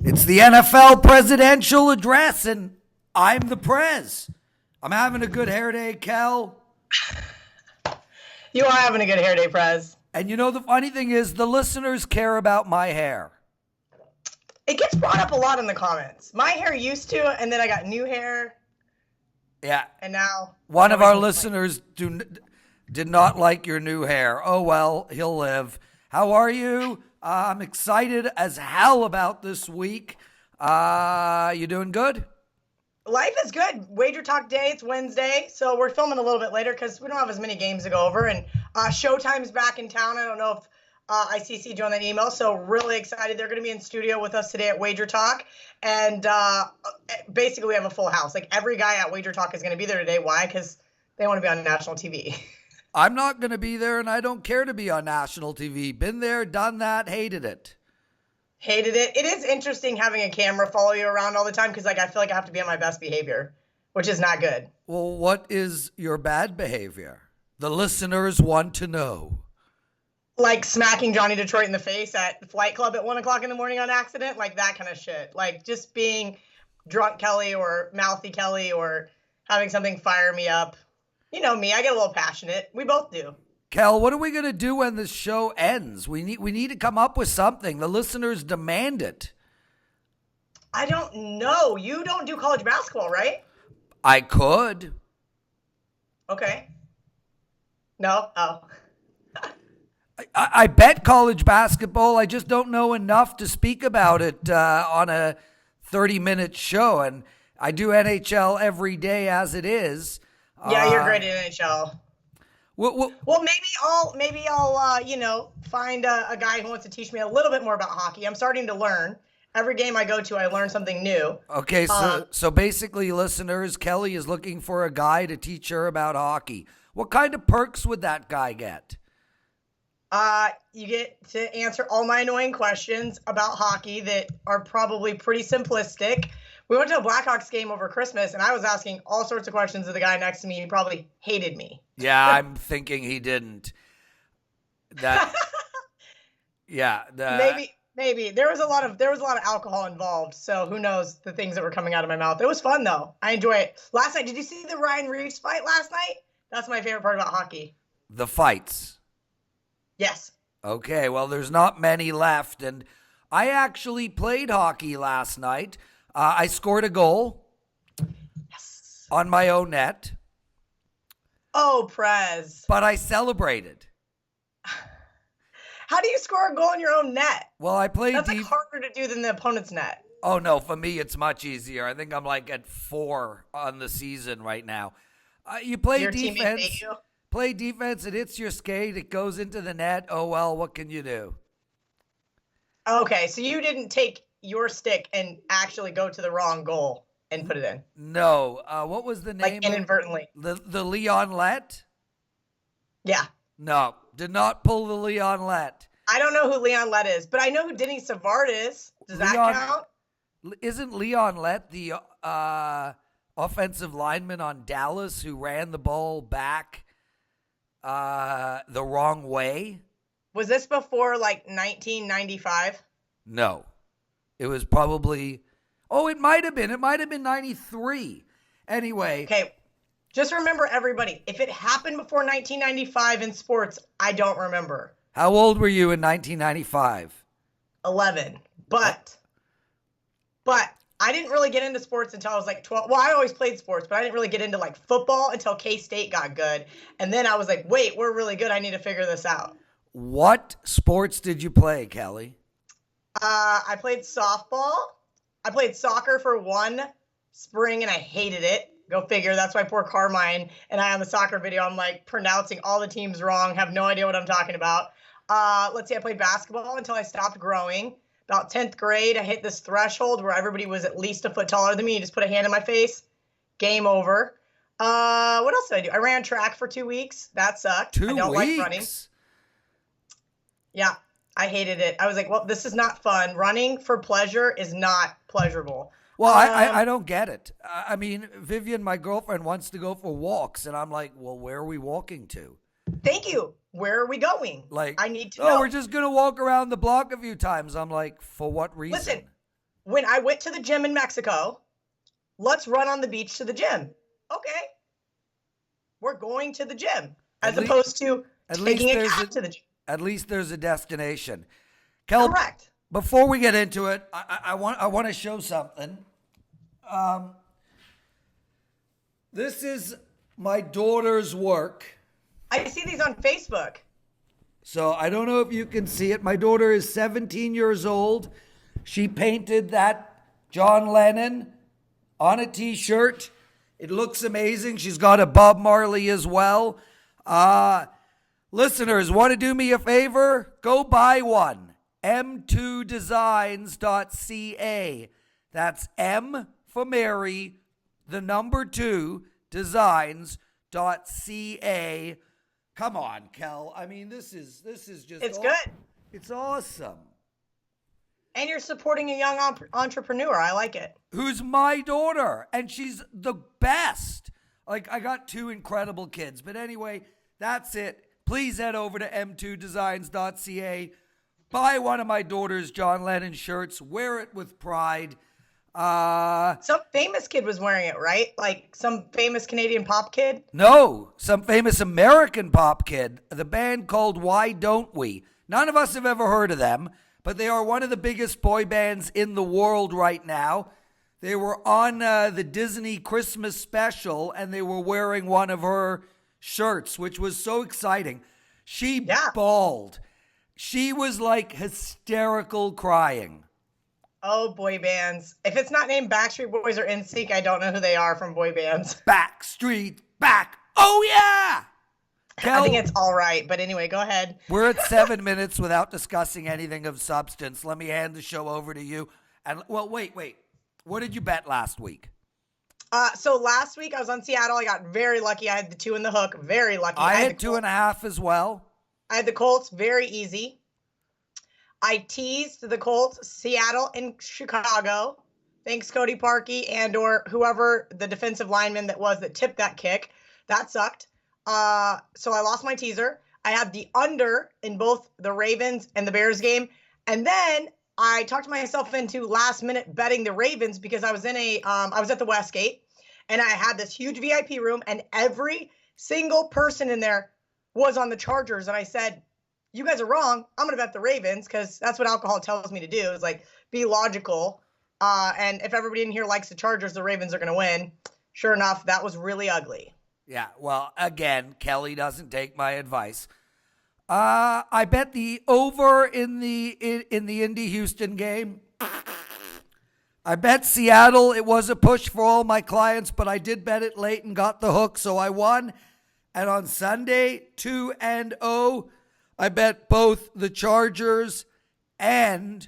It's the NFL presidential address, and I'm the Prez. I'm having a good hair day, Kel. You are having a good hair day, Prez. And you know, the funny thing is, the listeners care about my hair. It gets brought up a lot in the comments. My hair used to, and then I got new hair. Yeah. And now one of our listeners did not like your new hair. Oh, well, he'll live. How are you? I'm excited as hell about this week. You doing good? Life is good. WagerTalk day. It's Wednesday, so we're filming a little bit later because we don't have as many games to go over. And Showtime's back in town. I don't know if ICC joined that email, so really excited. They're going to be in studio with us today at WagerTalk. And basically, we have a full house. Like, every guy at WagerTalk is going to be there today. Why? Because they want to be on national TV. I'm not going to be there, and I don't care to be on national TV. Been there, done that, hated it. Hated it. It is interesting having a camera follow you around all the time because, like, I feel like I have to be on my best behavior, which is not good. Well, what is your bad behavior? The listeners want to know. Like smacking Johnny Detroit in the face at the Flight Club at 1 o'clock in the morning on accident, like that kind of shit. Like just being drunk Kelly or mouthy Kelly or having something fire me up. You know me, I get a little passionate. We both do. Kel, what are we going to do when this show ends? We need to come up with something. The listeners demand it. I don't know. You don't do college basketball, right? I could. Okay. No? Oh. I bet college basketball. I just don't know enough to speak about it on a 30-minute show. And I do NHL every day as it is. Yeah, you're great at NHL. Well, maybe I'll find a guy who wants to teach me a little bit more about hockey. I'm starting to learn. Every game I go to, I learn something new. Okay, so basically, listeners, Kelly is looking for a guy to teach her about hockey. What kind of perks would that guy get? You get to answer all my annoying questions about hockey that are probably pretty simplistic. We went to a Blackhawks game over Christmas, and I was asking all sorts of questions of the guy next to me. He probably hated me. Yeah, I'm thinking he didn't. Maybe there was a lot of alcohol involved. So who knows the things that were coming out of my mouth. It was fun though. I enjoy it. Last night, did you see the Ryan Reeves fight last night? That's my favorite part about hockey. The fights. Yes. Okay, well, there's not many left, and I actually played hockey last night. I scored a goal. Yes. On my own net. Oh, Prez. But I celebrated. How do you score a goal in your own net? Well, I played. That's like harder to do than the opponent's net. Oh no, for me it's much easier. I think I'm like at 4 on the season right now. You play Your defense. Teammate you? Play defense. It hits your skate. It goes into the net. Oh well, what can you do? Okay, so you didn't take your stick and actually go to the wrong goal and put it in. No. What was the name? Like inadvertently. The Leon Lett? Yeah. No, did not pull the Leon Lett. I don't know who Leon Lett is, but I know who Denny Savard is. Does that count? Isn't Leon Lett the offensive lineman on Dallas who ran the ball back the wrong way? Was this before like 1995? No. It was probably, it might have been. It might have been 93. Anyway. Okay, just remember, everybody, if it happened before 1995 in sports, I don't remember. How old were you in 1995? 11. But I didn't really get into sports until I was like 12. Well, I always played sports, but I didn't really get into like football until K-State got good. And then I was like, wait, we're really good. I need to figure this out. What sports did you play, Kelly? I played softball. I played soccer for one spring, and I hated it. Go figure. That's why poor Carmine and I on the soccer video, I'm like pronouncing all the teams wrong, have no idea what I'm talking about. Let's see, I played basketball until I stopped growing. About 10th grade, I hit this threshold where everybody was at least a foot taller than me. You just put a hand in my face. Game over. What else did I do? I ran track for 2 weeks. That sucked. 2 weeks? I don't like running. Yeah. I hated it. I was like, well, this is not fun. Running for pleasure is not pleasurable. Well, I don't get it. I mean, Vivian, my girlfriend, wants to go for walks, and I'm like, well, where are we walking to? Thank you. Where are we going? Like, I need to know. We're just going to walk around the block a few times. I'm like, for what reason? Listen, when I went to the gym in Mexico, let's run on the beach to the gym. Okay. We're going to the gym as opposed to taking a cab to the gym. At least there's a destination. Kel, Correct. before we get into it, I want to show something. This is my daughter's work. I see these on Facebook. So I don't know if you can see it. My daughter is 17 years old. She painted that John Lennon on a t-shirt. It looks amazing. She's got a Bob Marley as well. Listeners, want to do me a favor? Go buy one. m2designs.ca. That's M for Mary, the number 2, designs.ca. Come on, Kel. I mean, this is just It's good. It's awesome. And you're supporting a young entrepreneur. I like it. Who's my daughter, and she's the best. Like, I got 2 incredible kids. But anyway, that's it. Please head over to m2designs.ca. Buy one of my daughter's John Lennon shirts. Wear it with pride. Some famous kid was wearing it, right? Like some famous Canadian pop kid? No, some famous American pop kid. The band called Why Don't We? None of us have ever heard of them, but they are one of the biggest boy bands in the world right now. They were on the Disney Christmas special, and they were wearing one of her shirts, which was so exciting. She bawled. She was like hysterical crying. Oh, boy bands. If it's not named Backstreet Boys or NSYNC, I don't know who they are from boy bands. Backstreet back. Oh, yeah. I think it's all right. But anyway, go ahead. We're at 7 minutes without discussing anything of substance. Let me hand the show over to you. And well, wait. What did you bet last week? So last week I was on Seattle. I got very lucky. I had the 2 in the hook. Very lucky. I had 2.5 as well. I had the Colts. Very easy. I teased the Colts, Seattle, and Chicago. Thanks, Cody Parkey and or whoever the defensive lineman that was that tipped that kick. That sucked. So I lost my teaser. I had the under in both the Ravens and the Bears game. And then I talked myself into last minute betting the Ravens because I was in I was at the Westgate and I had this huge VIP room and every single person in there was on the Chargers. And I said, you guys are wrong. I'm going to bet the Ravens because that's what alcohol tells me to do is like be logical. And if everybody in here likes the Chargers, the Ravens are going to win. Sure enough, that was really ugly. Yeah, well, again, Kelly doesn't take my advice. I bet the over in the Indy Houston game. I bet Seattle. It was a push for all my clients, but I did bet it late and got the hook, so I won. And on Sunday, 2-0, I bet both the Chargers and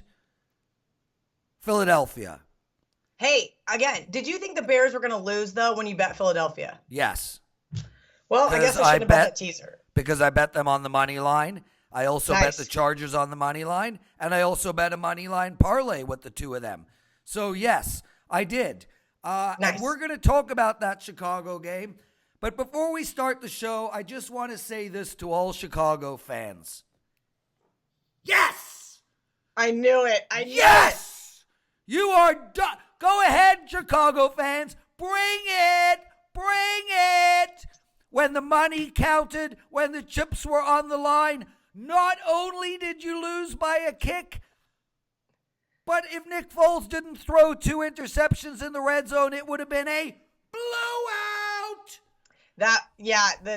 Philadelphia. Hey, again, did you think the Bears were going to lose, though, when you bet Philadelphia? Yes. Well, I guess I should have bet that teaser. Because I bet them on the money line. I also bet Nice. the Chargers on the money line. And I also bet a money line parlay with the 2 of them. So, yes, I did. Nice. And we're going to talk about that Chicago game. But before we start the show, I just want to say this to all Chicago fans. Yes! I knew it. I knew it. Yes! You are done. Go ahead, Chicago fans. Bring it. Bring it. When the money counted, when the chips were on the line, not only did you lose by a kick, but if Nick Foles didn't throw 2 interceptions in the red zone, it would have been a blowout. The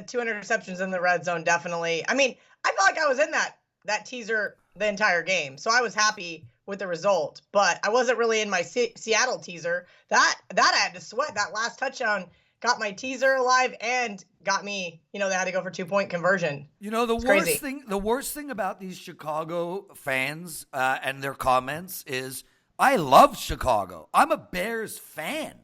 2 interceptions in the red zone, definitely. I mean, I felt like I was in that teaser the entire game, so I was happy with the result, but I wasn't really in my Seattle teaser. That I had to sweat. That last touchdown got my teaser alive and got me, they had to go for 2-point conversion. The worst thing about these Chicago fans and their comments is I love Chicago. I'm a Bears fan,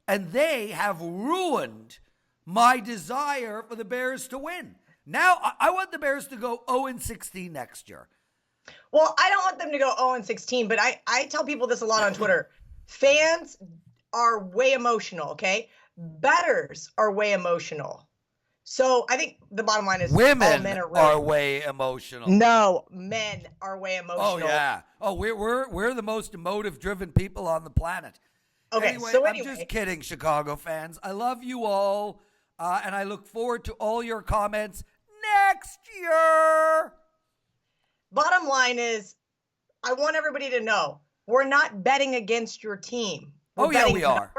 and they have ruined my desire for the Bears to win. Now, I want the Bears to go 0-16 next year. Well, I don't want them to go 0-16, but I tell people this a lot on Twitter. Fans are way emotional, okay? Bettors are way emotional. So I think the bottom line is all Women men are are way emotional. No, men are way emotional. Oh yeah. Oh, we're the most emotive driven people on the planet. Okay, Anyway, so I'm just kidding, Chicago fans. I love you all, and I look forward to all your comments next year. Bottom line is, I want everybody to know we're not betting against your team. We're yeah, we are.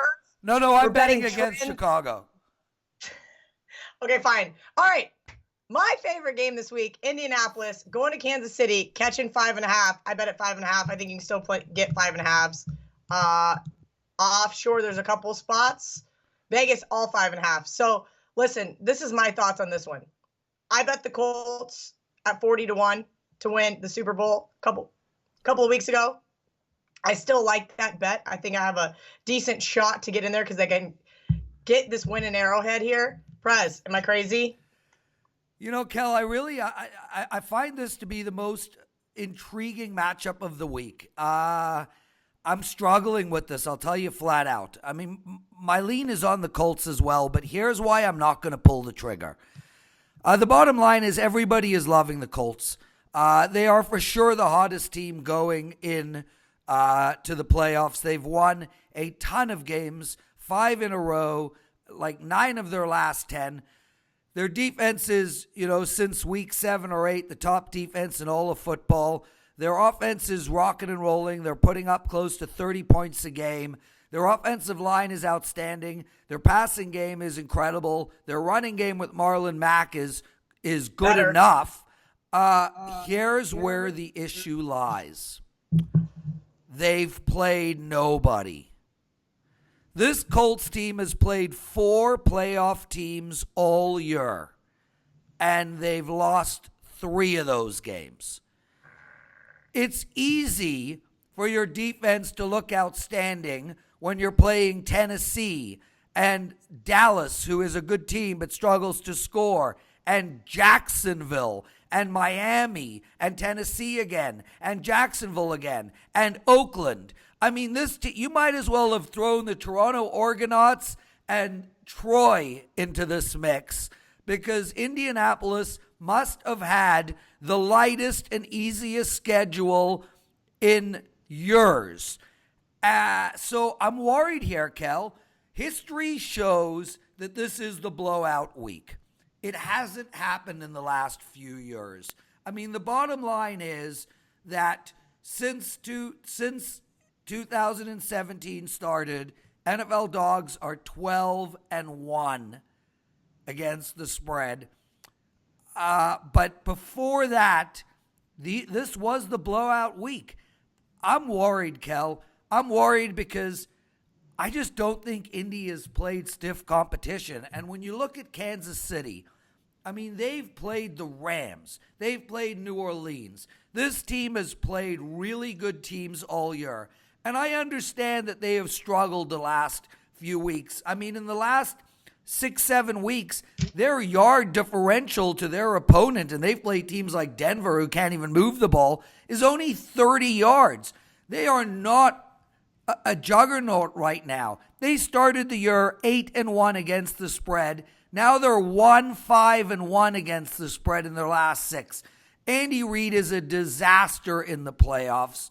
No, I'm betting against Chicago. Okay, fine. All right. My favorite game this week, Indianapolis, going to Kansas City, catching 5.5. I bet at 5.5. I think you can still get 5.5s. Offshore, there's a couple spots. Vegas, all 5.5. So, listen, this is my thoughts on this one. I bet the Colts at 40-1 to win the Super Bowl a couple of weeks ago. I still like that bet. I think I have a decent shot to get in there because they can get this win in Arrowhead here. Prez, am I crazy? You know, Kel, I find this to be the most intriguing matchup of the week. I'm struggling with this, I'll tell you flat out. I mean, my lean is on the Colts as well, but here's why I'm not going to pull the trigger. The bottom line is everybody is loving the Colts. They are for sure the hottest team going in to the playoffs. They've won a ton of games, 5 in a row, like 9 of their last 10. Their defense is, since week 7 or 8, the top defense in all of football. Their offense is rocking and rolling. They're putting up close to 30 points a game. Their offensive line is outstanding. Their passing game is incredible. Their running game with Marlon Mack is good enough. Here's where the issue lies. They've played nobody. This Colts team has played 4 playoff teams all year, and they've lost 3 of those games. It's easy for your defense to look outstanding when you're playing Tennessee and Dallas, who is a good team but struggles to score, and Jacksonville and Miami and Tennessee again and Jacksonville again and Oakland. I mean, you might as well have thrown the Toronto Argonauts and Troy into this mix because Indianapolis must have had the lightest and easiest schedule in years. So I'm worried here, Kel. History shows that this is the blowout week. It hasn't happened in the last few years. I mean, the bottom line is that since 2017 started, NFL dogs are 12-1 against the spread. But before that, this was the blowout week. I'm worried, Kel. I'm worried because I just don't think Indy has played stiff competition. And when you look at Kansas City, I mean, they've played the Rams. They've played New Orleans. This team has played really good teams all year. And I understand that they have struggled the last few weeks. I mean, in the last 6-7 weeks, their yard differential to their opponent, and they've played teams like Denver who can't even move the ball, is only 30 yards. They are not a juggernaut right now. They started the year 8-1 against the spread. Now they're 1-5-1 against the spread in their last 6. Andy Reid is a disaster in the playoffs.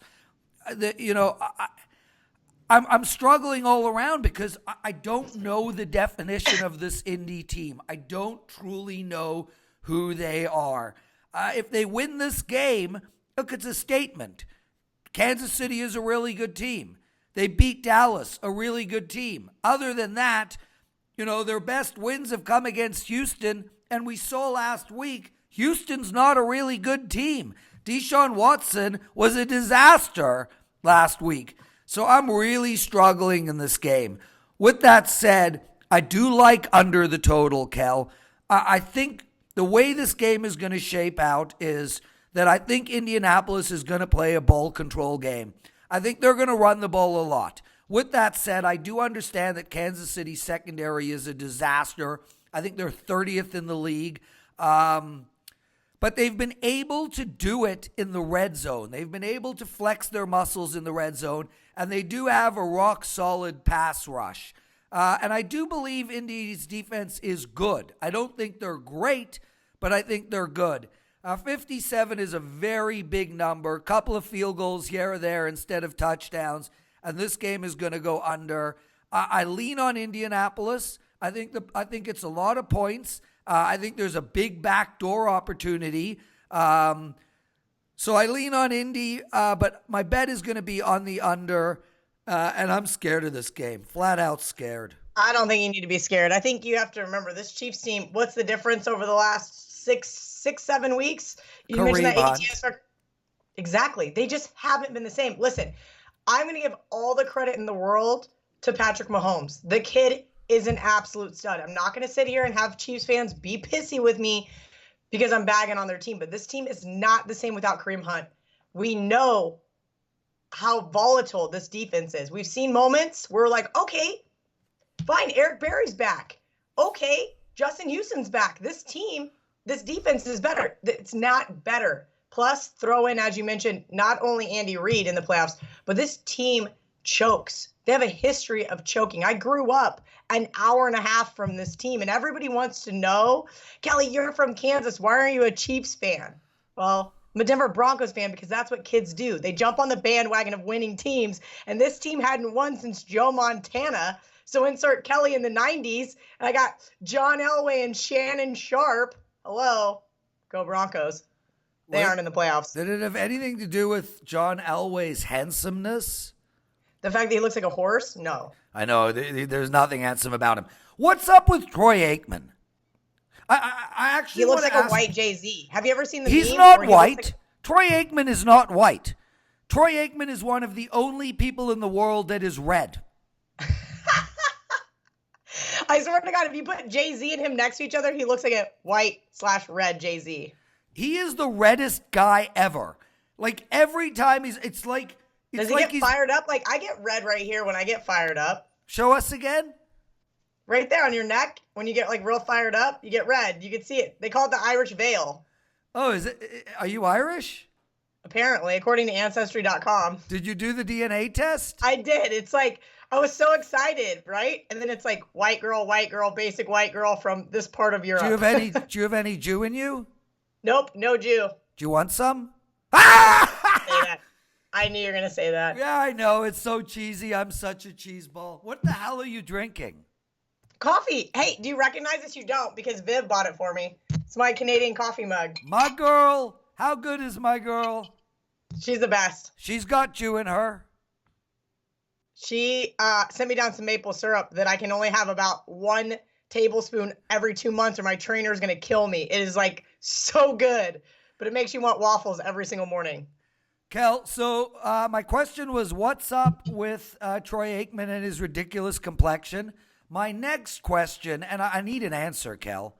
I'm struggling all around because I don't know the definition of this Indy team. I don't truly know who they are. If they win this game, look, it's a statement. Kansas City is a really good team. They beat Dallas, a really good team. Other than that, their best wins have come against Houston, and we saw last week, Houston's not a really good team. Deshaun Watson was a disaster last week. So I'm really struggling in this game. With that said, I do like under the total, Kel. I think the way this game is going to shape out is that I think Indianapolis is going to play a ball control game. I think they're going to run the ball a lot. With that said, I do understand that Kansas City's secondary is a disaster. I think they're 30th in the league. But they've been able to do it in the red zone. They've been able to flex their muscles in the red zone, and they do have a rock-solid pass rush. And I do believe Indy's defense is good. I don't think they're great, but I think they're good. 57 is a very big number. Couple of field goals here or there instead of touchdowns. And this game is going to go under. I lean on Indianapolis. I think it's a lot of points. I think there's a big backdoor opportunity. So I lean on Indy, but my bet is going to be on the under, and I'm scared of this game. Flat out scared. I don't think you need to be scared. I think you have to remember this Chiefs team, what's the difference over the last 7 weeks? You mentioned that ATS. Exactly. They just haven't been the same. Listen, I'm going to give all the credit in the world to Patrick Mahomes. The kid is an absolute stud. I'm not going to sit here and have Chiefs fans be pissy with me because I'm bagging on their team. But this team is not the same without Kareem Hunt. We know how volatile this defense is. We've seen moments where we're like, okay, fine, Eric Berry's back. Okay, Justin Houston's back. This defense is better. It's not better. Plus, throw in, as you mentioned, not only Andy Reid in the playoffs, but this team chokes. They have a history of choking. I grew up an hour and a half from this team, and everybody wants to know, Kelly, you're from Kansas. Why aren't you a Chiefs fan? Well, I'm a Denver Broncos fan because that's what kids do. They jump on the bandwagon of winning teams, and this team hadn't won since Joe Montana. So insert Kelly in the 90s, and I got John Elway and Shannon Sharp. Hello, go Broncos. They aren't in the playoffs. Did it have anything to do with John Elway's handsomeness? The fact that he looks like a horse? No. I know. There's nothing handsome about him. What's up with Troy Aikman? I actually He looks like a white Jay-Z. Have you ever seen the He's meme not where he white. looks Troy Aikman is not white. Troy Aikman is one of the only people in the world that is red. I swear to God, if you put Jay-Z and him next to each other, he looks like a white/red Jay-Z. He is the reddest guy ever. Like every time it's like Does he get fired up? Like I get red right here when I get fired up. Show us again. Right there on your neck, when you get like real fired up, you get red. You can see it. They call it the Irish veil. Oh, is it? Are you Irish? Apparently, according to Ancestry.com. Did you do the DNA test? I did. It's like I was so excited, right? And then it's like white girl, basic white girl from this part of Europe. Do you have any Jew in you? Nope, no Jew. Do you want some? Say that. I knew you were going to say that. Yeah, I know. It's so cheesy. I'm such a cheeseball. What the hell are you drinking? Coffee. Hey, do you recognize this? You don't, because Viv bought it for me. It's my Canadian coffee mug. My girl. How good is my girl? She's the best. She's got Jew in her. She sent me down some maple syrup that I can only have about 1 tablespoon every 2 months or my trainer is going to kill me. It is like so good, but it makes you want waffles every single morning. Kel, so my question was, what's up with Troy Aikman and his ridiculous complexion? My next question, and I need an answer, Kel.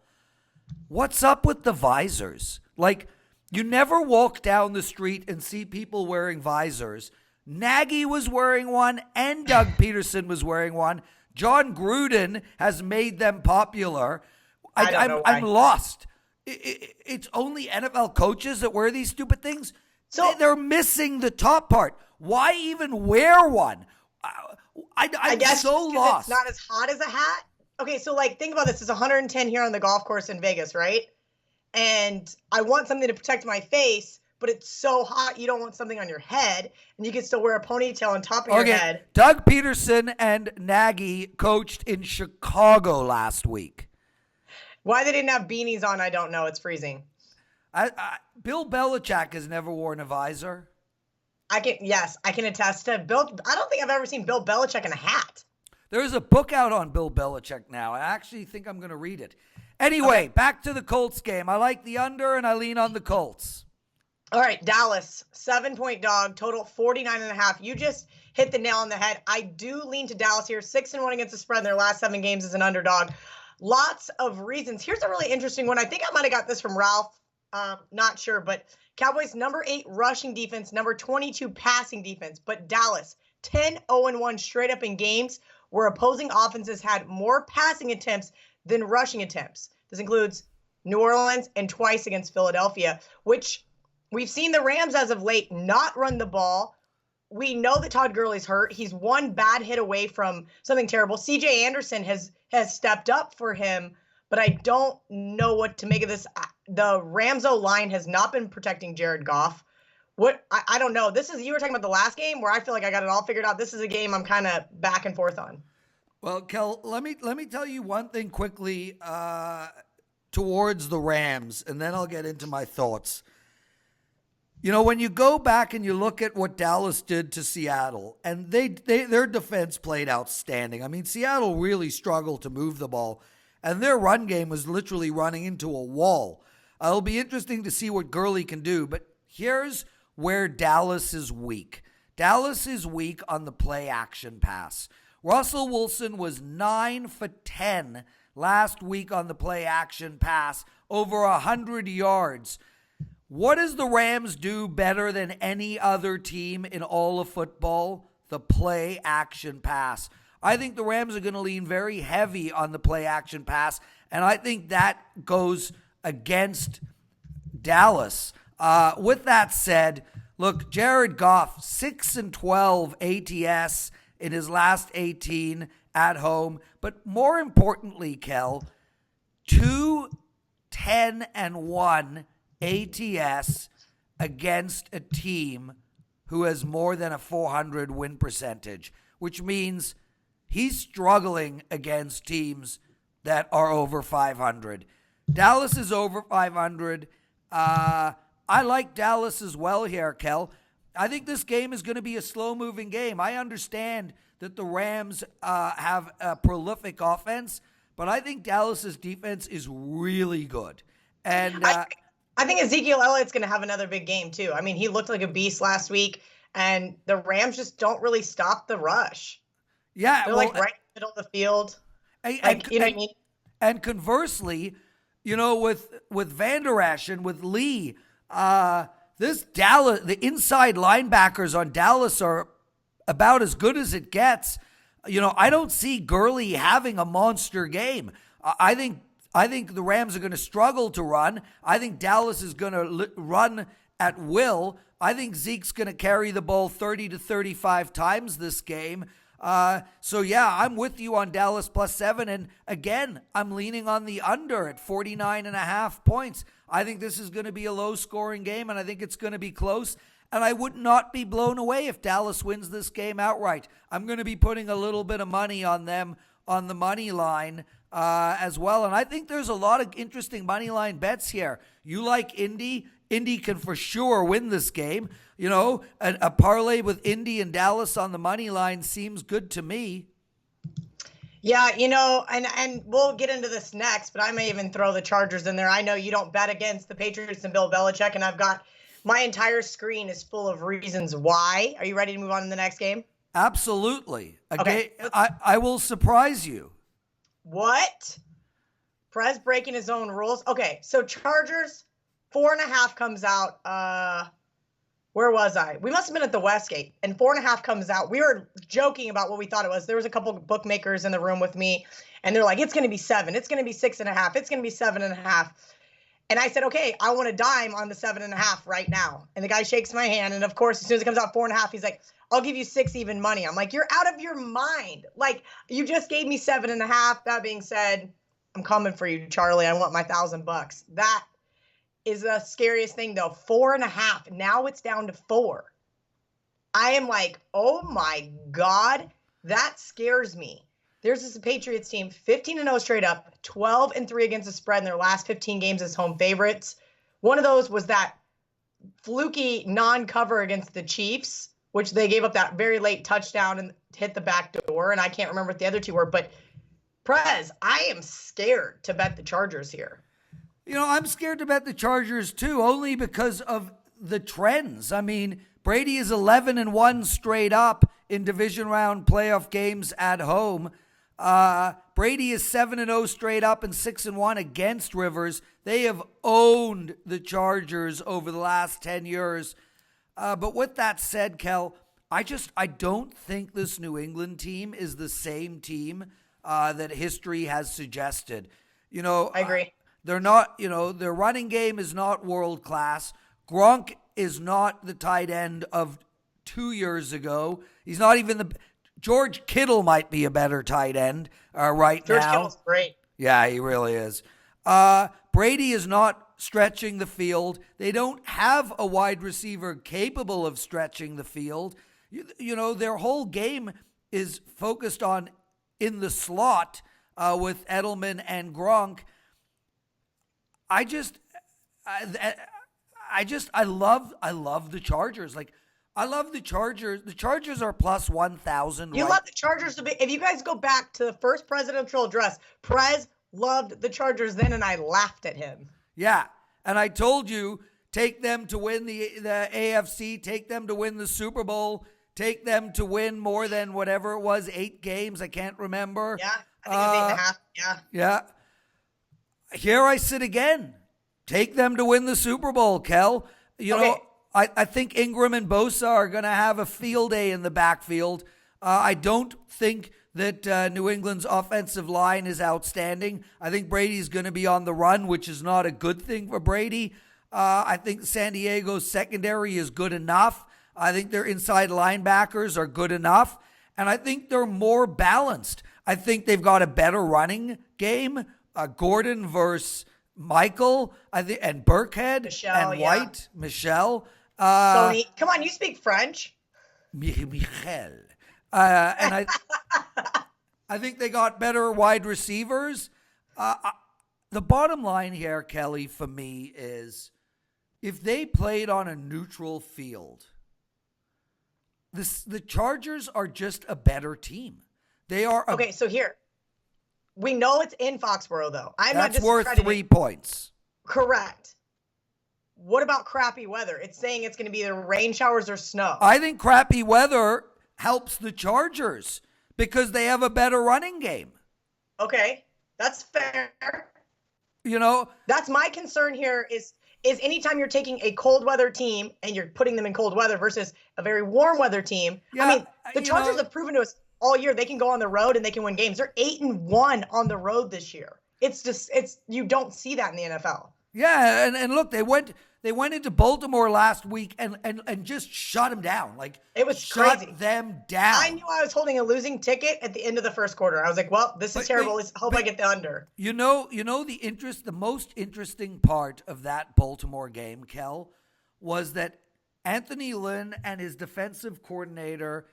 What's up with the visors? Like, you never walk down the street and see people wearing visors. Nagy was wearing one, and Doug Peterson was wearing one. John Gruden has made them popular. I'm lost. It's only NFL coaches that wear these stupid things. So they're missing the top part. Why even wear one? I guess so lost. It's not as hot as a hat. Okay, so like think about this. It's 110 here on the golf course in Vegas, right? And I want something to protect my face, but it's so hot you don't want something on your head, and you can still wear a ponytail on top of your head. Doug Peterson and Nagy coached in Chicago last week. Why they didn't have beanies on, I don't know. It's freezing. Bill Belichick has never worn a visor. I can attest to Bill. I don't think I've ever seen Bill Belichick in a hat. There's a book out on Bill Belichick now. I actually think I'm going to read it. Anyway, Back to the Colts game. I like the under, and I lean on the Colts. All right, Dallas, 7-point dog, total 49.5. You just hit the nail on the head. I do lean to Dallas here, 6-1 against the spread in their last 7 games as an underdog. Lots of reasons. Here's a really interesting one. I think I might have got this from Ralph. Not sure, but Cowboys number 8 rushing defense, number 22 passing defense. But Dallas, 10-0-1 straight up in games where opposing offenses had more passing attempts than rushing attempts. This includes New Orleans and twice against Philadelphia, which we've seen the Rams as of late not run the ball we know that Todd Gurley's hurt. He's one bad hit away from something terrible. CJ Anderson has stepped up for him, but I don't know what to make of this. The Rams O-line has not been protecting Jared Goff. I don't know. You were talking about the last game where I feel like I got it all figured out. This is a game I'm kind of back and forth on. Well, Kel, let me tell you one thing quickly towards the Rams, and then I'll get into my thoughts. You know, when you go back and you look at what Dallas did to Seattle, and their defense played outstanding. I mean, Seattle really struggled to move the ball, and their run game was literally running into a wall. It'll be interesting to see what Gurley can do, but here's where Dallas is weak. Dallas is weak on the play action pass. Russell Wilson was 9 for 10 last week on the play action pass, over 100 yards. What does the Rams do better than any other team in all of football? The play action pass. I think the Rams are going to lean very heavy on the play action pass, and I think that goes against Dallas. With that said, look, Jared Goff, 6-12 ATS in his last 18 at home. But more importantly, Kel, 2-10-1 ATS against a team who has more than a 400 win percentage, which means he's struggling against teams that are over 500. Dallas is over 500. I like Dallas as well here, Kel. I think this game is going to be a slow-moving game. I understand that the Rams have a prolific offense, but I think Dallas's defense is really good. And I think Ezekiel Elliott's going to have another big game, too. I mean, he looked like a beast last week, and the Rams just don't really stop the rush. Yeah. They're right in the middle of the field. You know what I mean? And conversely, with Van Der Esch and with Lee, this Dallas, the inside linebackers on Dallas are about as good as it gets. I don't see Gurley having a monster game. I think the Rams are going to struggle to run. I think Dallas is going to run at will. I think Zeke's going to carry the ball 30 to 35 times this game. So yeah, I'm with you on Dallas +7. And again, I'm leaning on the under at 49.5 points. I think this is going to be a low scoring game, and I think it's going to be close. And I would not be blown away if Dallas wins this game outright. I'm going to be putting a little bit of money on them on the money line as well. And I think there's a lot of interesting money line bets here. You like Indy? Indy can for sure win this game. A parlay with Indy and Dallas on the money line seems good to me. Yeah, and we'll get into this next, but I may even throw the Chargers in there. I know you don't bet against the Patriots and Bill Belichick, and I've got my entire screen is full of reasons why. Are you ready to move on to the next game? Absolutely. Okay. I will surprise you. What? Prez breaking his own rules? Okay, so Chargers, 4.5 comes out. Where was I? We must have been at the Westgate, and 4.5 comes out. We were joking about what we thought it was. There was a couple of bookmakers in the room with me, and they're like, it's going to be 7. It's going to be 6.5. It's going to be 7.5. And I said, okay, I want a dime on the 7.5 right now. And the guy shakes my hand. And of course, as soon as it comes out 4.5, he's like, I'll give you 6 even money. I'm like, you're out of your mind. Like, you just gave me 7.5. That being said, I'm coming for you, Charlie. I want my $1,000. That is the scariest thing, though. 4.5. Now it's down to 4. I am like, oh my God, that scares me. There's this Patriots team, 15-0 straight up, 12-3 against the spread in their last 15 games as home favorites. One of those was that fluky non-cover against the Chiefs, which they gave up that very late touchdown and hit the back door. And I can't remember what the other two were. But, Prez, I am scared to bet the Chargers here. I'm scared to bet the Chargers, too, only because of the trends. I mean, Brady is 11-1 straight up in division round playoff games at home. Brady is 7-0 straight up and 6-1 against Rivers. They have owned the Chargers over the last 10 years. But with that said, Kel, I don't think this New England team is the same team that history has suggested. I agree. They're not, their running game is not world class. Gronk is not the tight end of 2 years ago. He's not even the George Kittle might be a better tight end right George now. Kittle's great. Yeah, he really is. Brady is not stretching the field. They don't have a wide receiver capable of stretching the field. You know, their whole game is focused on in the slot with Edelman and Gronk. I love the Chargers. Like, I love the Chargers. The Chargers are plus 1,000. You love the Chargers to be. If you guys go back to the first presidential address, Prez loved the Chargers then, and I laughed at him. Yeah, and I told you, take them to win the AFC, take them to win the Super Bowl, take them to win more than whatever it was, 8 games. I can't remember. Yeah, I think it was 8.5. Yeah. Yeah. Here I sit again. Take them to win the Super Bowl, Kel. You know, I think Ingram and Bosa are going to have a field day in the backfield. I don't think that New England's offensive line is outstanding. I think Brady's going to be on the run, which is not a good thing for Brady. I think San Diego's secondary is good enough. I think their inside linebackers are good enough. And I think they're more balanced. I think they've got a better running game. Gordon versus Michael, I think, and Burkhead Michelle, and White, Michelle. Tony, come on, you speak French. Michel. And I think they got better wide receivers. The bottom line here, Kelly, for me is if they played on a neutral field, the Chargers are just a better team. They are. Okay, so here. We know it's in Foxborough, though. That's worth 3 points. Correct. What about crappy weather? It's saying it's going to be either rain showers or snow. I think crappy weather helps the Chargers because they have a better running game. Okay, that's fair. You know, that's my concern here is anytime you're taking a cold weather team and you're putting them in cold weather versus a very warm weather team. Yeah, I mean, the Chargers have proven to us all year they can go on the road and they can win games. They're 8-1 on the road this year. It's you don't see that in the NFL. Yeah, and look, they went into Baltimore last week and just shut them down. Like, it was shut crazy. them down. I knew I was holding a losing ticket at the end of the first quarter. I was like, well, this is terrible. I hope I get the under. You know the most interesting part of that Baltimore game, Kel, was that Anthony Lynn and his defensive coordinator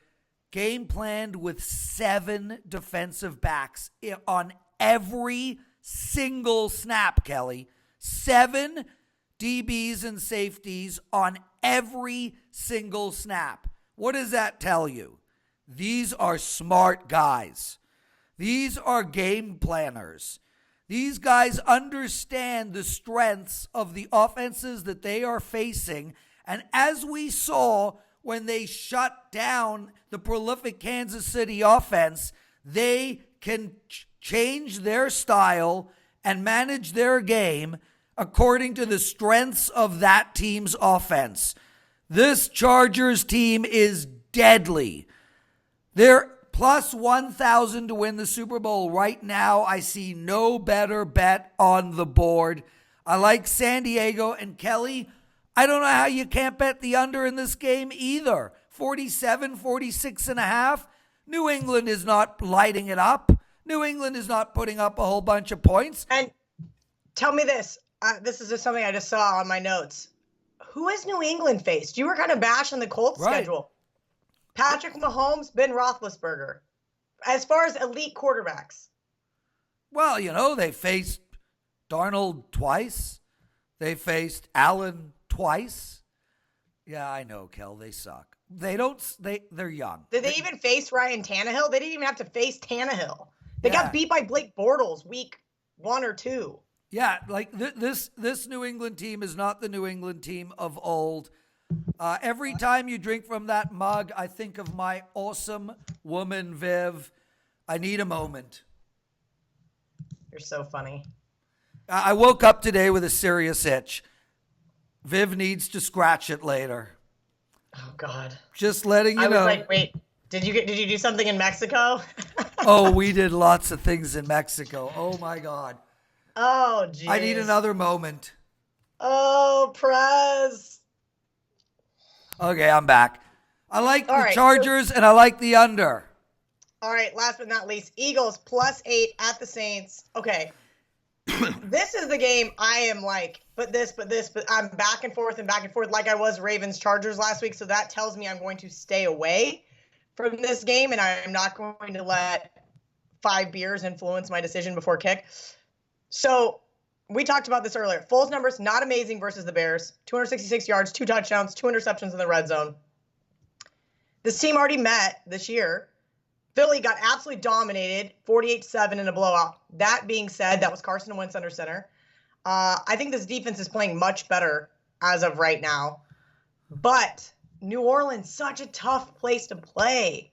game planned with 7 defensive backs on every single snap, Kelly. 7 DBs and safeties on every single snap. What does that tell you? These are smart guys. These are game planners. These guys understand the strengths of the offenses that they are facing. And as we saw when they shut down the prolific Kansas City offense, they can change their style and manage their game according to the strengths of that team's offense. This Chargers team is deadly. They're plus 1,000 to win the Super Bowl. Right now, I see no better bet on the board. I like San Diego and Kelly. I don't know how you can't bet the under in this game either. 47, 46.5. New England is not lighting it up. New England is not putting up a whole bunch of points. And tell me this. This is just something I just saw on my notes. Who has New England faced? You were kind of bashing the Colts schedule. Patrick Mahomes, Ben Roethlisberger. As far as elite quarterbacks. Well, you know, they faced Darnold twice. They faced Allen twice. Yeah, I know, Kel. They suck. They're young. Did they even face Ryan Tannehill? They didn't even have to face Tannehill. They got beat by Blake Bortles week 1 or 2. Yeah, like this New England team is not the New England team of old. Every time you drink from that mug, I think of my awesome woman, Viv. I need a moment. You're so funny. I woke up today with a serious itch. Viv needs to scratch it later. Oh, God. Just letting you know. I was like, wait, did you do something in Mexico? Oh, we did lots of things in Mexico. Oh, my God. Oh, geez. I need another moment. Oh, Prez. Okay, I'm back. I like All the right, Chargers, and I like the under. All right, last but not least, Eagles +8 at the Saints. Okay. This is the game I am like, but I'm back and forth like I was Ravens Chargers last week. So that tells me I'm going to stay away from this game, and I'm not going to let 5 beers influence my decision before kick. So we talked about this earlier. Foles numbers, not amazing versus the Bears. 266 yards, 2 touchdowns, 2 interceptions in the red zone. This team already met this year. Philly got absolutely dominated, 48-7 in a blowout. That being said, that was Carson Wentz under center. I think this defense is playing much better as of right now. But New Orleans, such a tough place to play.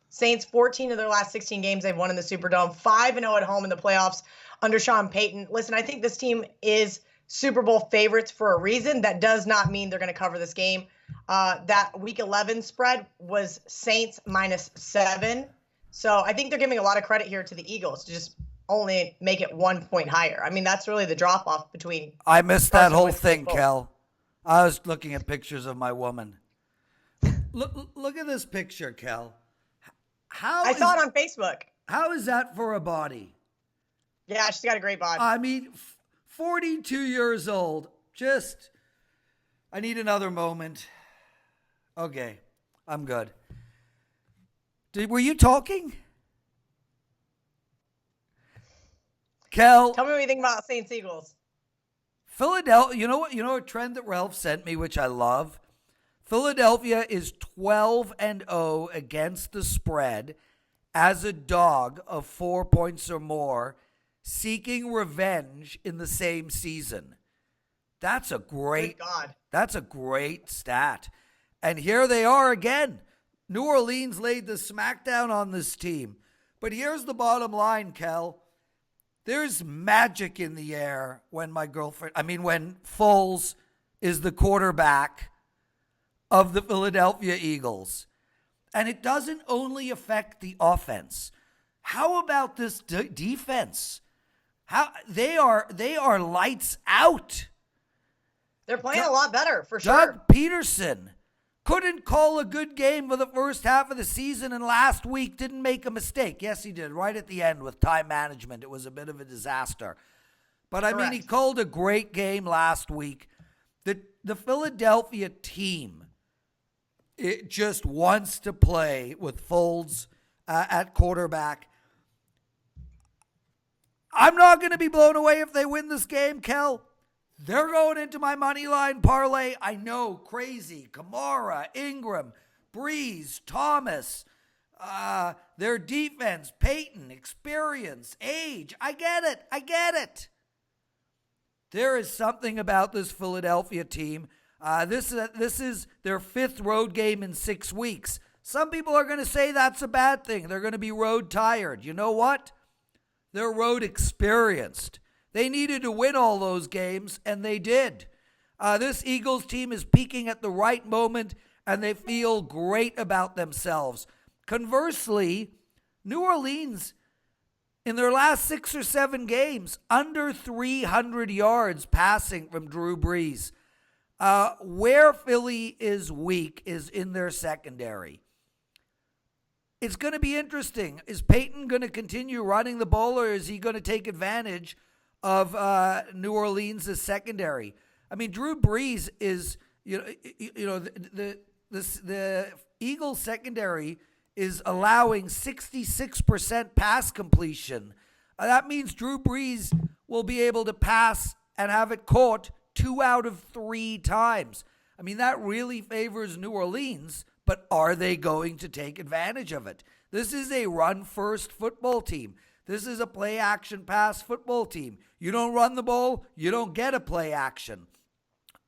Saints, 14 of their last 16 games they've won in the Superdome, 5-0 at home in the playoffs under Sean Payton. Listen, I think this team is Super Bowl favorites for a reason. That does not mean they're going to cover this game. That Week 11 spread was Saints -7. So I think they're giving a lot of credit here to the Eagles to just only make it 1 point higher. I mean, that's really the drop-off between. I missed that whole thing, Kel. I was looking at pictures of my woman. Look at this picture, Kel. I saw it on Facebook. How is that for a body? Yeah, she's got a great body. I mean, 42 years old. I need another moment. Okay, I'm good. Were you talking? Kel. Tell me what you think about Saints Eagles. Philadelphia, you know a trend that Ralph sent me, which I love? Philadelphia is 12-0 against the spread as a dog of 4 points or more, seeking revenge in the same season. That's a great stat. And here they are again. New Orleans laid the smackdown on this team. But here's the bottom line, Kel. There's magic in the air when when Foles is the quarterback of the Philadelphia Eagles. And it doesn't only affect the offense. How about this defense? How they are lights out. They're playing a lot better, for sure. Doug Peterson couldn't call a good game for the first half of the season, and last week didn't make a mistake. Yes, he did, right at the end with time management. It was a bit of a disaster. But, Correct. He called a great game last week. The Philadelphia team, it just wants to play with Foles at quarterback. I'm not going to be blown away if they win this game, Kel. They're going into my money line parlay. I know, crazy. Kamara, Ingram, Breeze, Thomas, their defense, Peyton, experience, age. I get it. There is something about this Philadelphia team. This is their 5th road game in 6 weeks. Some people are going to say that's a bad thing. They're going to be road tired. You know what? They're road experienced. They needed to win all those games, and they did. This Eagles team is peaking at the right moment, and they feel great about themselves. Conversely, New Orleans, in their last 6 or 7 games, under 300 yards passing from Drew Brees. Where Philly is weak is in their secondary. It's going to be interesting. Is Peyton going to continue running the ball, or is he going to take advantage of New Orleans' secondary? I mean, Drew Brees is, the Eagles secondary is allowing 66% pass completion. That means Drew Brees will be able to pass and have it caught 2 out of 3 times. I mean, that really favors New Orleans, but are they going to take advantage of it? This is a run-first football team. This is a play-action-pass football team. You don't run the ball, you don't get a play-action.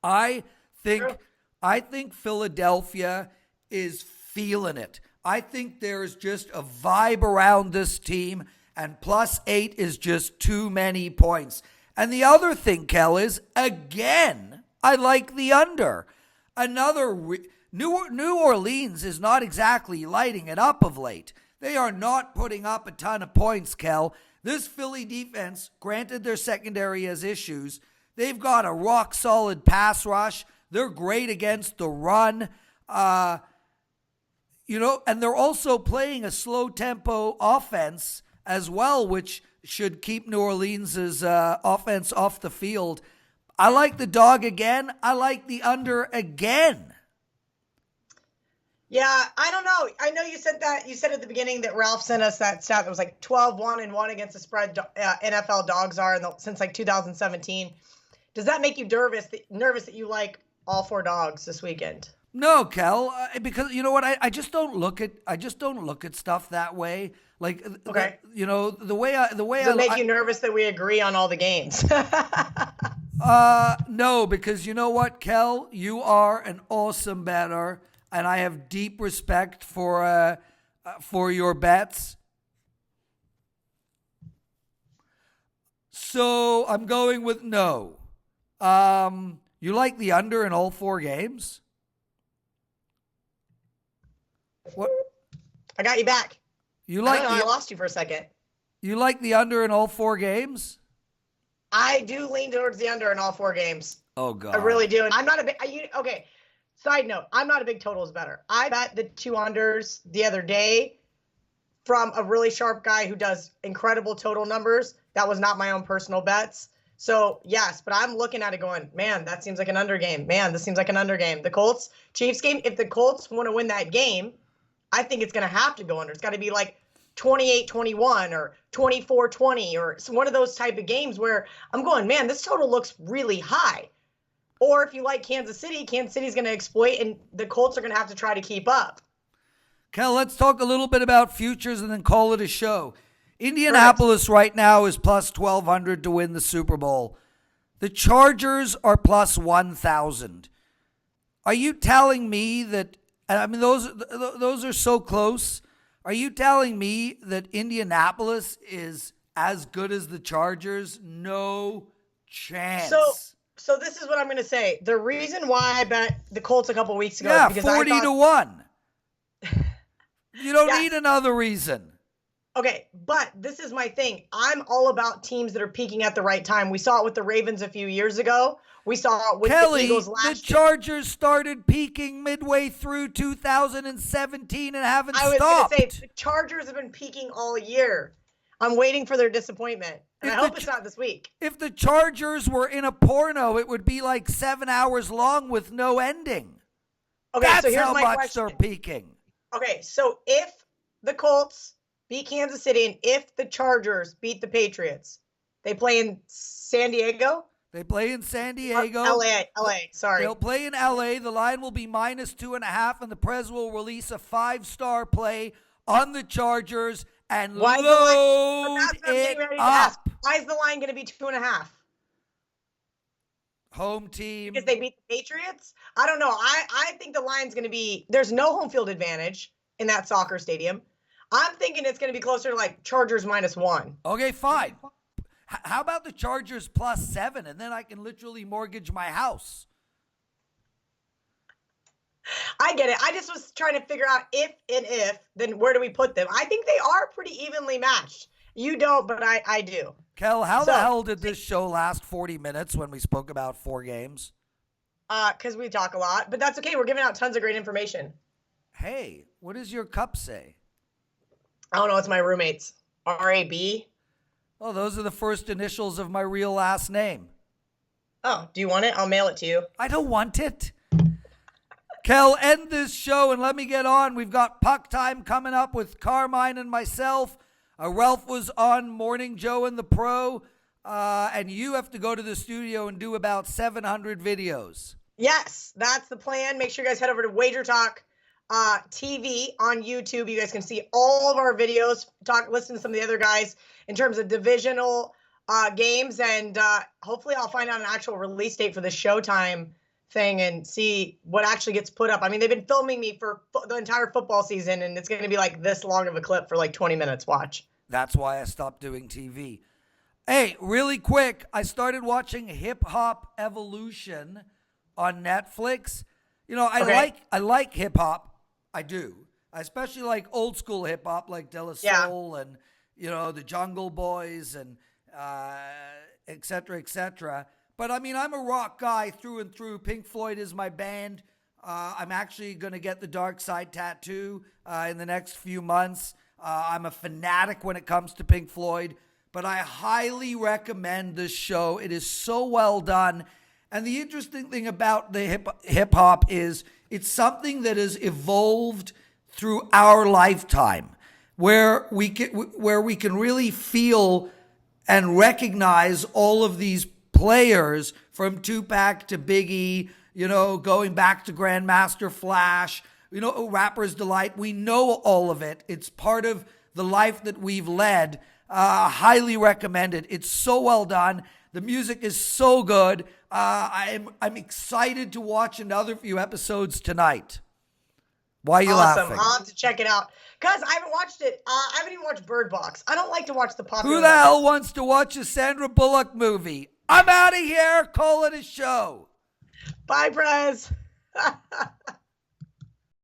I think Philadelphia is feeling it. I think there's just a vibe around this team, and +8 is just too many points. And the other thing, Kel, is, again, I like the under. New Orleans is not exactly lighting it up of late. They are not putting up a ton of points, Kel. This Philly defense, granted their secondary has issues, they've got a rock-solid pass rush. They're great against the run. and they're also playing a slow tempo offense as well, which should keep New Orleans' offense off the field. I like the dog again. I like the under again. Yeah, I don't know. I know you said that. You said at the beginning that Ralph sent us that stat that was like 12-1-1 against the spread NFL dogs are since like 2017. Does that make you nervous that you like all 4 dogs this weekend? No, Kel, because you know what? I just don't look at stuff that way. Like, okay, the way Does it make you nervous that we agree on all the games? No, because you know what, Kel, you are an awesome bettor, and I have deep respect for your bets. So I'm going with no. You like the under in all 4 games? What? I got you back. I lost you for a second. You like the under in all 4 games? I do lean towards the under in all 4 games. Oh God, I really do. And I'm not a big. Okay. Side note: I'm not a big totals bettor. I bet the 2 unders the other day from a really sharp guy who does incredible total numbers. That was not my own personal bets. So yes, but I'm looking at it going, man, that seems like an under game. Man, this seems like an under game. The Colts Chiefs game. If the Colts want to win that game, I think it's going to have to go under. It's got to be like 28-21 or 24-20 or one of those type of games where I'm going, man, this total looks really high. Or if you like Kansas City's going to exploit, and the Colts are going to have to try to keep up. Kel, let's talk a little bit about futures and then call it a show. Indianapolis right now is plus 1,200 to win the Super Bowl. The Chargers are plus 1,000. Are you telling me that, I mean, those are so close. Are you telling me that Indianapolis is as good as the Chargers? No chance. So this is what I'm going to say. The reason why I bet the Colts a couple weeks ago is because 40-1. You don't need another reason. Okay, but this is my thing. I'm all about teams that are peaking at the right time. We saw it with the Ravens a few years ago. We saw it with the Eagles last year. The Chargers started peaking midway through 2017 and haven't stopped. I was going to say, the Chargers have been peaking all year. I'm waiting for their disappointment, and I hope it's not this week. If the Chargers were in a porno, it would be like 7 hours long with no ending. Okay, That's so here's how my much question. they're peaking. Okay, so if the Colts beat Kansas City and if the Chargers beat the Patriots, they play in San Diego? They play in San Diego. LA, sorry. They'll play in LA. The line will be minus 2.5, and the Prez will release a 5-star play on the Chargers and load it up. Why is the line going to be 2.5? Home team. Because they beat the Patriots? I don't know. I think the line's going to be, there's no home field advantage in that soccer stadium. I'm thinking it's going to be closer to like Chargers -1. Okay, fine. How about the Chargers +7, and then I can literally mortgage my house? I get it. I just was trying to figure out if, then where do we put them? I think they are pretty evenly matched. You don't, but I do. Kel, how the hell did this show last 40 minutes when we spoke about 4 games? Because we talk a lot, but that's okay. We're giving out tons of great information. Hey, what does your cup say? I don't know. It's my roommate's. RAB. Oh, those are the first initials of my real last name. Oh, do you want it? I'll mail it to you. I don't want it. Kel, end this show and let me get on. We've got puck time coming up with Carmine and myself. Ralph was on Morning Joe and the Pro. And you have to go to the studio and do about 700 videos. Yes, that's the plan. Make sure you guys head over to WagerTalk TV on YouTube. You guys can see all of our videos. Listen to some of the other guys in terms of divisional games. And hopefully I'll find out an actual release date for the Showtime thing and see what actually gets put up. I mean, they've been filming me for the entire football season, and it's going to be like this long of a clip for like 20 minutes. Watch. That's why I stopped doing TV. Hey, really quick, I started watching Hip Hop Evolution on Netflix. You know, I like hip hop. I do. I especially like old school hip hop, like De La Soul and, you know, the Jungle Boys and et cetera, et cetera. But I mean, I'm a rock guy through and through. Pink Floyd is my band. I'm actually going to get the Dark Side tattoo in the next few months. I'm a fanatic when it comes to Pink Floyd, but I highly recommend this show. It is so well done. And the interesting thing about the hip hop is it's something that has evolved through our lifetime, where we can really feel and recognize all of these players from Tupac to Biggie, going back to Grandmaster Flash, Rapper's Delight. We know all of it. It's part of the life that we've led. Highly recommend it. It's so well done. The music is so good. I'm excited to watch another few episodes tonight. Why are you laughing? I'll have to check it out. Because I haven't watched it. I haven't even watched Bird Box. I don't like to watch the popular. Who the hell wants to watch a Sandra Bullock movie? I'm out of here. Call it a show. Bye, Prez.